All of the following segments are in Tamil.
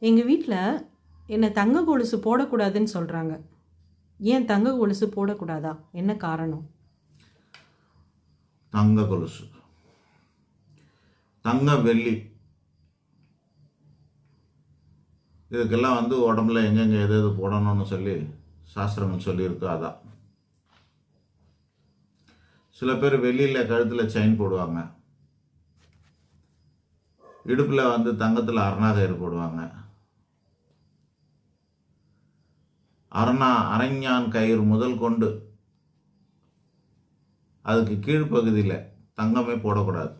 எங்கள் வீட்டில் என்னை தங்க கொலுசு போடக்கூடாதுன்னு சொல்கிறாங்க. ஏன் தங்க கொலுசு போடக்கூடாதா? என்ன காரணம்? தங்க கொலுசு, தங்க, வெள்ளி இதுக்கெல்லாம் உடம்புல எங்கெங்கே எது எது போடணும்னு சொல்லி சாஸ்திரங்கள் சொல்லியிருக்கு. அதான் சில பேர் வெள்ளியில் கழுத்தில் செயின் போடுவாங்க, இடுப்பில் தங்கத்தில் அரணாகயிறு போடுவாங்க. அரஞ்ஞான் கயிறு முதல் கொண்டு அதுக்கு கீழ்ப்பகுதியில் தங்கமே போடக்கூடாது.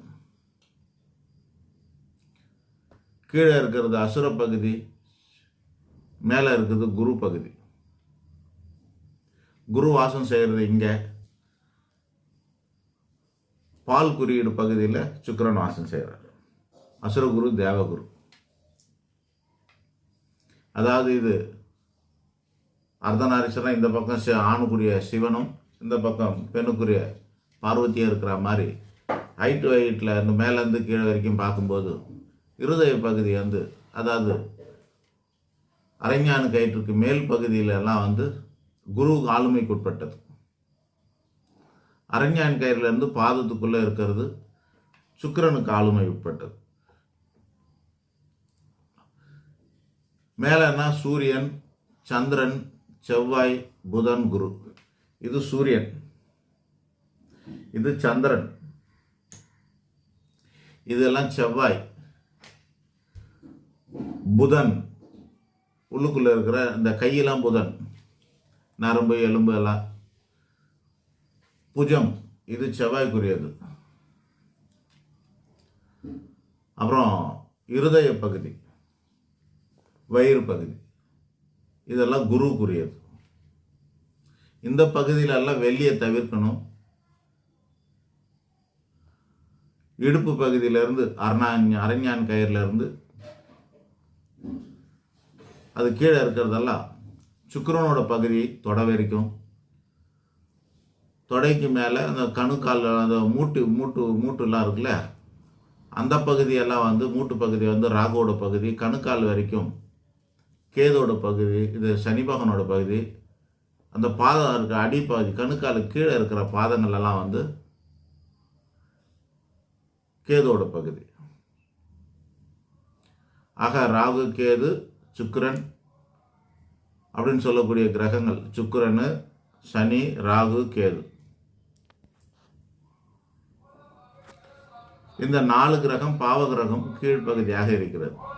கீழே இருக்கிறது அசுர பகுதி, மேலே இருக்கிறது குரு பகுதி. குரு வாசம் செய்கிறது இங்கே, பால் குறியீடு பகுதியில் சுக்கிரன் வாசம் செய்கிறார். அசுரகுரு, தேவகுரு. அதாவது இது அர்த்தநாரீஸ்வரன், இந்த பக்கம் ஆணுக்குரிய சிவனும் இந்த பக்கம் பெண்ணுக்குரிய பார்வதியாக இருக்கிற மாதிரி ஹைட் ஹைட்டில் இந்த மேலேருந்து கீழே வரைக்கும் பார்க்கும்போது இருதய பகுதி அதாவது அரஞ்ஞான கயிற்றுக்கு மேல் பகுதியிலெல்லாம் குரு ஆளுமைக்கு உட்பட்டது. அரஞ்ஞான கயிறுலேருந்து பாதத்துக்குள்ளே இருக்கிறது சுக்கிரனுக்கு ஆளுமை உட்பட்டது. மேலேன்னா சூரியன், சந்திரன், செவ்வாய், புதன், குரு. இது சூரியன், இது சந்திரன், இதெல்லாம் செவ்வாய், புதன். உள்ளுக்குள்ள இருக்கிற இந்த கையெல்லாம் புதன், நரம்பு எலும்பு எல்லாம். புஜம், இது செவ்வாய்க்குரியது. அப்புறம் இருதய பகுதி, வயிறு பகுதி, இதெல்லாம் குருக்குரியது. இந்த பகுதியிலெல்லாம் வெள்ளியை தவிர்க்கணும். இடுப்பு பகுதியிலேருந்து அரஞ்ஞான் கயிறுலேருந்து அது கீழே இருக்கிறதெல்லாம் சுக்கிரனோட பகுதி தொட வரைக்கும். தொடைக்கு மேலே அந்த கணுக்கால், அந்த மூட்டுலாம் இருக்குல்ல, அந்த பகுதியெல்லாம் மூட்டு பகுதி ராகுவோட பகுதி. கணுக்கால் வரைக்கும் கேதோட பகுதி, இது சனி பகவானோட பகுதி. அந்த பாதம் இருக்க அடிப்பகுதி, கணுக்கால் கீழே இருக்கிற பாதங்கள் எல்லாம் கேதோட பகுதி. ஆக ராகு, கேது, சுக்கிரன் அப்படின்னு சொல்லக்கூடிய கிரகங்கள் சுக்கிரன், சனி, ராகு, கேது. இந்த 4 கிரகம் பாவ கிரகம் கீழ்ப்பகுதியாக இருக்கிறது.